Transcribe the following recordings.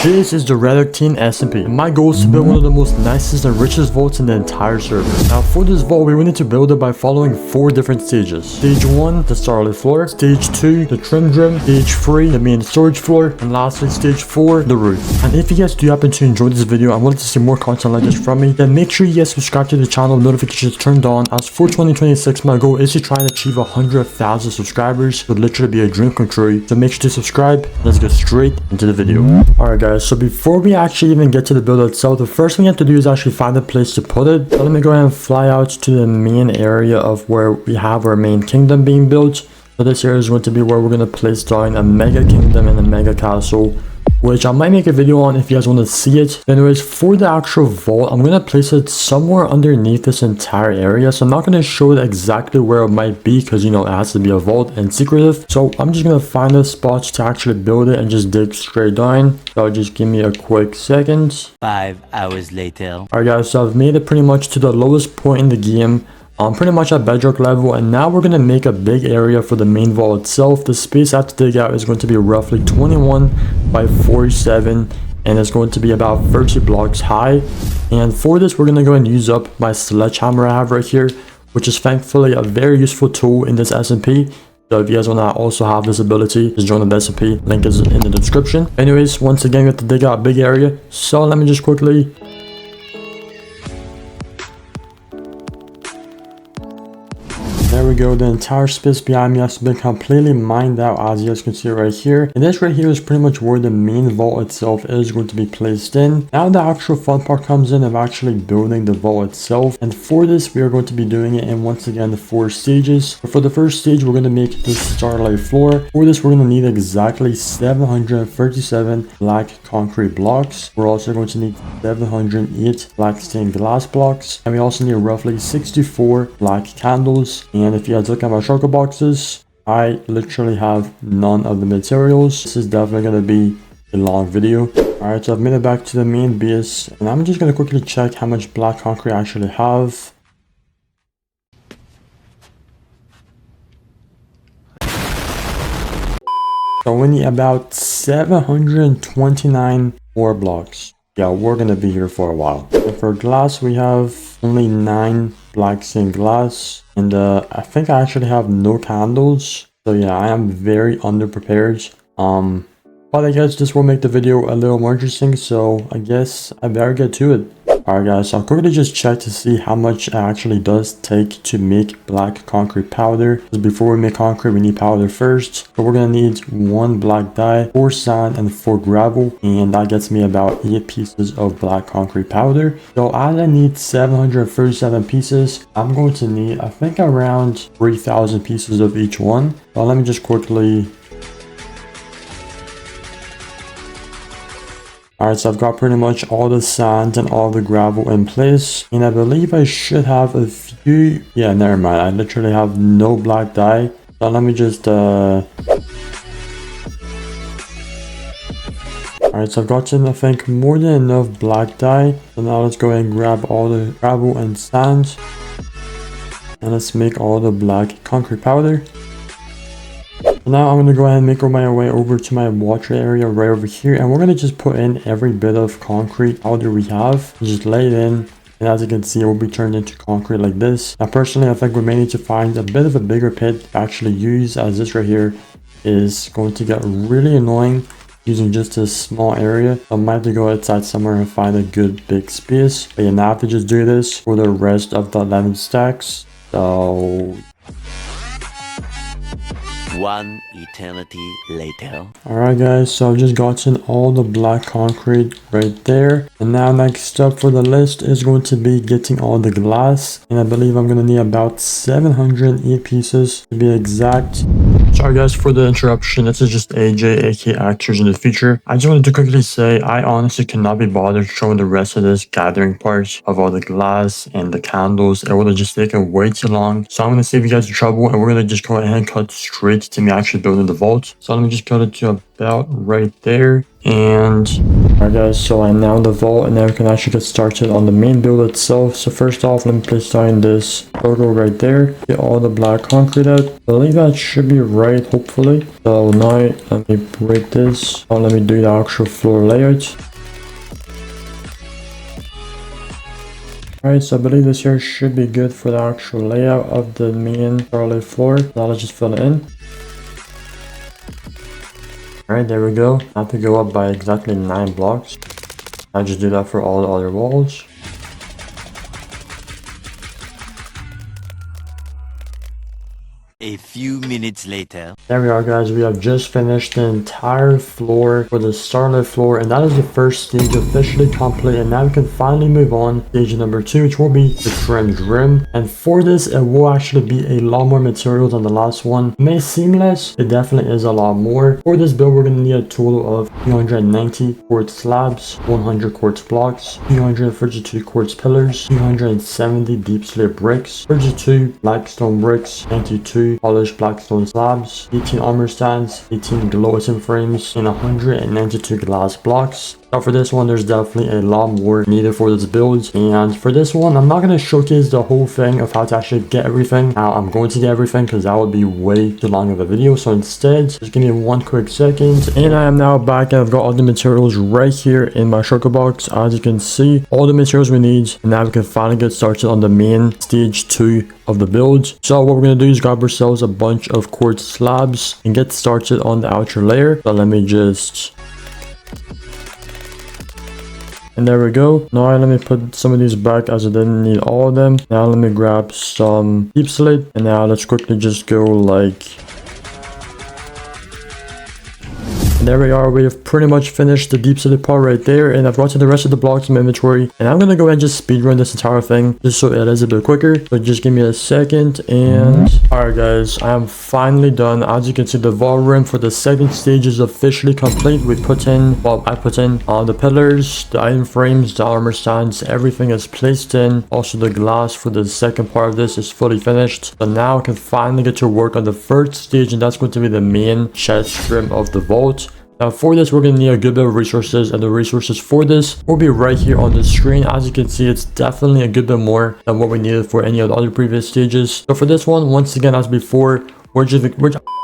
This is the RICHEST SMP, and my goal is to build one of the most nicest and richest vaults in the entire server. Now for this vault, we need to build it by following 4 different stages. Stage 1, the starlight floor. Stage 2, the trim drum. Stage 3, the main storage floor. And lastly, stage 4, the roof. And if you guys do happen to enjoy this video and wanted to see more content like this from me, then make sure you guys subscribe to the channel, notifications turned on, as for 2026, my goal is to try and achieve 100,000 subscribers. It would literally be a dream come true. So make sure to subscribe. Let's get straight into the video. Alright guys, so before we actually even get to the build itself, the first thing we have to do is actually find a place to put it. So let me go ahead and fly out to the main area of where we have our main kingdom being built. So this area is going to be where we're going to place down a mega kingdom and a mega castle, which I might make a video on if you guys want to see it. Anyways, for the actual vault, I'm going to place it somewhere underneath this entire area. So I'm not going to show it exactly where it might be because, you know, it has to be a vault and secretive. So I'm just going to find a spot to actually build it and just dig straight down. So just give me a quick second. 5 hours later. Alright guys, so I've made it pretty much to the lowest point in the game. Pretty much at bedrock level, and now we're going to make a big area for the main vault itself. The space I have to dig out is going to be roughly 21 by 47, and it's going to be about 30 blocks high. And for this, we're going to go and use up my sledgehammer I have right here, which is thankfully a very useful tool in this SMP. So if you guys want to also have this ability, just join the SMP. Link is in the description. Anyways, once again, we have to dig out a big area. So let me just quickly... There we go, the entire space behind me has been completely mined out, as you guys can see right here. And this right here is pretty much where the main vault itself is going to be placed in. Now the actual fun part comes in of actually building the vault itself. And for this, we are going to be doing it in, once again, the 4 stages. But for the first stage, we're going to make the starlight floor. For this, we're going to need exactly 737 black concrete blocks. We're also going to need 708 black stained glass blocks. And we also need roughly 64 black candles. And if you guys look at my shulker boxes, I literally have none of the materials. This is definitely going to be a long video. Alright, so I've made it back to the main base, and I'm just going to quickly check how much black concrete I actually have. So we need about 729 more blocks. Yeah, we're going to be here for a while. And for glass, we have only 9 black stained glass. And I think I actually have no candles. So yeah, I am very underprepared. But I guess this will make the video a little more interesting. So I guess I better get to it. Alright guys, so I'll quickly just check to see how much it actually does take to make black concrete powder. Because before we make concrete, we need powder first. So we're going to need 1 black dye, 4 sand, and 4 gravel. And that gets me about 8 pieces of black concrete powder. So as I need 737 pieces, I'm going to need, I think, around 3,000 pieces of each one. So let me just quickly... Alright, so I've got pretty much all the sand and all the gravel in place. And I believe I should have a few... Yeah, never mind. I literally have no black dye. So let me just... Alright, so I've gotten, I think, more than enough black dye. So now let's go ahead and grab all the gravel and sand. And let's make all the black concrete powder. Now I'm going to go ahead and make my way over to my water area right over here, and we're going to just put in every bit of concrete powder we have, just lay it in, and as you can see, it will be turned into concrete like this. Now personally, I think we may need to find a bit of a bigger pit to actually use, as this right here is going to get really annoying using just a small area. I might have to go outside somewhere and find a good big space. But yeah, now I have to just do this for the rest of the 11 stacks. So... 1 eternity later. Alright guys, so I've just gotten all the black concrete right there. And now next up for the list is going to be getting all the glass. And I believe I'm going to need about 708 pieces to be exact. Sorry guys for the interruption. This is just AJ, aka Actors in the Future. I just wanted to quickly say I honestly cannot be bothered showing the rest of this gathering part of all the glass and the candles. It would have just taken way too long. So I'm going to save you guys trouble, and we're going to just go ahead and cut straight to me actually building the vault. So let me just cut it to about right there. And alright guys, so I'm now in the vault, and now we can actually get started on the main build itself. So first off, let me place down this logo right there, get all the black concrete out. I believe that should be right, hopefully. So now let me break this. Now let me do the actual floor layout. Alright, so I believe this here should be good for the actual layout of the main starlight floor. Now let's just fill it in. Alright, there we go. I have to go up by exactly 9 blocks. I just do that for all the other walls. A few minutes later. There we are guys, we have just finished the entire floor for the starlight floor, and that is the first stage officially complete, and now we can finally move on to stage number 2, which will be the trimmed rim. And for this, it will actually be a lot more material than the last one. It may seem less, it definitely is a lot more. For this build, we're going to need a total of 390 quartz slabs, 100 quartz blocks, 232 quartz pillars, 270 deep slate bricks, 32 blackstone bricks, 92 polished blackstone slabs, 18 armor stands, 18 glowstone frames, and 192 glass blocks. Now for this one, there's definitely a lot more needed for this build, and for this one, I'm not going to showcase the whole thing of how to actually get everything. Now I'm going to get everything because that would be way too long of a video, so instead, just give me one quick second, and I am now back, and I've got all the materials right here in my shulker box. As you can see, all the materials we need, and now we can finally get started on the main stage 2 of the build. So what we're going to do is grab ourselves a bunch of quartz slabs and get started on the outer layer. So let me just... And there we go. Now let me put some of these back as I didn't need all of them. Now let me grab some deep slate, and now let's quickly just go like... And there we are, we have pretty much finished the deep slate part right there, and I've gotten the rest of the blocks in my inventory, and I'm gonna go ahead and just speedrun this entire thing just so it is a bit quicker. So just give me a second. And alright guys, I am finally done. As you can see, the vault room for the second stage is officially complete. We put in, well, I put in the pillars, the iron frames, the armor stands, everything is placed in. Also the glass for the second part of this is fully finished. So now I can finally get to work on the third stage, and that's going to be the main chest room of the vault. Now for this, we're going to need a good bit of resources, and the resources for this will be right here on the screen. As you can see, it's definitely a good bit more than what we needed for any of the other previous stages. So for this one, once again, as before,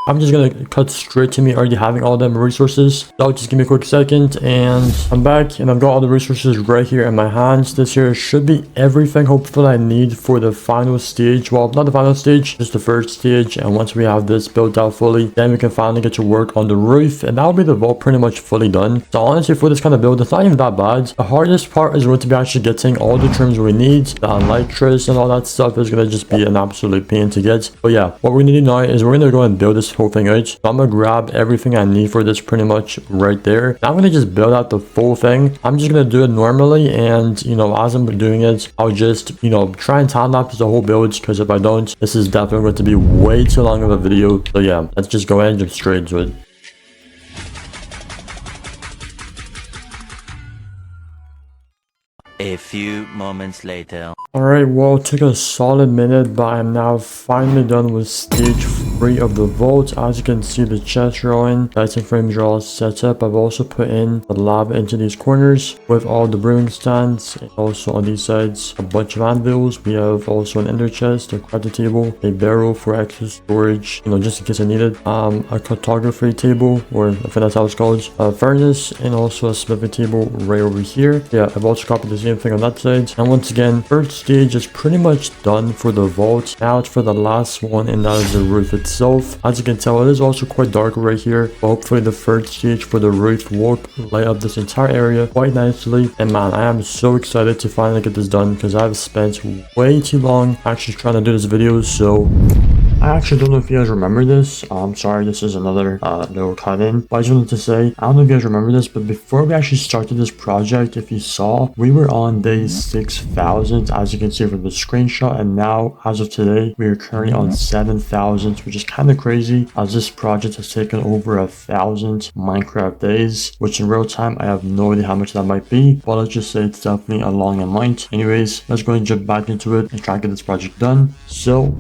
I'm just gonna cut straight to me already having all them resources. So just give me a quick second, and I'm back, and I've got all the resources right here in my hands. This here should be everything hopefully I need for the final stage. Well, not the final stage, just the first stage. And once we have this built out fully, then we can finally get to work on the roof, and that'll be the vault pretty much fully done. So honestly, for this kind of build, it's not even that bad. The hardest part is going to be actually getting all the trims we need. The elytras and all that stuff is gonna just be an absolute pain to get. But yeah, what we're gonna do now is we're gonna go and build this whole thing out. So I'm gonna grab everything I need for this pretty much right there. Now I'm gonna just build out the full thing. I'm just gonna do it normally, and you know, as I'm doing it, I'll just, you know, try and time lapse the whole build, because if I don't, this is definitely going to be way too long of a video. So yeah, let's just go ahead and jump straight into it. A few moments later. Alright, well, it took a solid minute, but I'm now finally done with stage 3 of the vault. As you can see, the chests are in, lighting frames are all set up. I've also put in the lava into these corners with all the brewing stands, and also on these sides a bunch of anvils. We have also an ender chest, a crafting table, a barrel for extra storage, you know, just in case I need it, a cartography table, or I think that's how it's called, a furnace, and also a smithing table right over here. Yeah, I've also copied the same thing on that side. And once again, first stage is pretty much done for the vault. Now it's for the last one, and that is the roof itself. As you can tell, it is also quite dark right here, but hopefully the third stage for the roof will light up this entire area quite nicely. And man, I am so excited to finally get this done, because I've spent way too long actually trying to do this video. So I actually don't know if you guys remember this. I'm sorry, this is another little cut in, but I just wanted to say, I don't know if you guys remember this, but before we actually started this project, if you saw, we were on day 6,000, as you can see from the screenshot, and now as of today, we are currently on 7,000, which is kind of crazy, as this project has taken over 1,000 Minecraft days, which in real time, I have no idea how much that might be, but let's just say it's definitely a long amount. Anyways, let's go and jump back into it and try to get this project done. So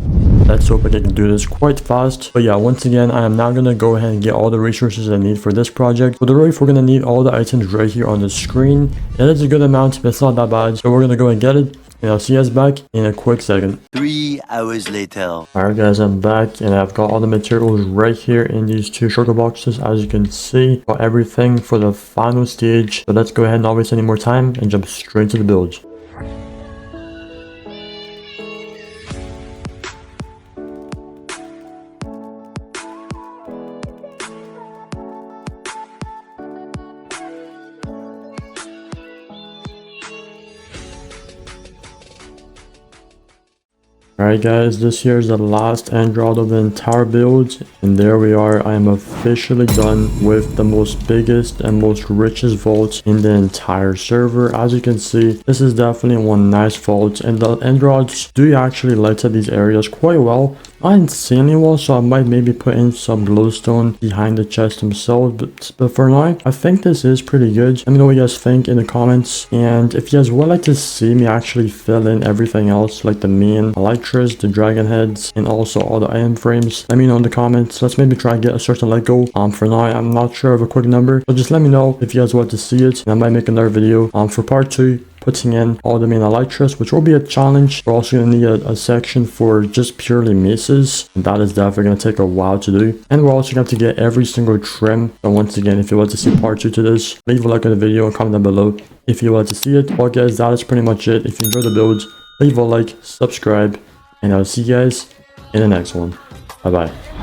Let's hope I can do this quite fast. But yeah, once again, I am now going to go ahead and get all the resources I need for this project. For the roof, we're going to need all the items right here on the screen. It is a good amount, but it's not that bad. So we're going to go and get it. And I'll see you guys back in a quick second. 3 hours later. Alright guys, I'm back and I've got all the materials right here in these 2 sugar boxes. As you can see, got everything for the final stage. So let's go ahead and not waste any more time and jump straight to the build. Alright guys, this here is the last end rod of the entire build, and there we are. I am officially done with the most biggest and most richest vault in the entire server. As you can see, this is definitely one nice vault, and the end rods do actually light up these areas quite well. Not insanely well, so I might maybe put in some glowstone behind the chest themselves, but for now, I think this is pretty good. Let me know what you guys think in the comments, and if you guys would like to see me actually fill in everything else, like the main elytras, the dragon heads, and also all the iron frames, let me know in the comments. Let's maybe try and get a certain let go. For now, I'm not sure of a quick number, but just let me know if you guys want to see it, and I might make another video for part 2. Putting in all the main elytras, which will be a challenge. We're also going to need a section for just purely maces, and that is definitely going to take a while to do. And we're also going to have to get every single trim. So once again, if you want to see part 2 to this, leave a like on the video and comment down below if you want to see it. Well guys, that is pretty much it. If you enjoyed the build, leave a like, subscribe, and I'll see you guys in the next one. Bye bye.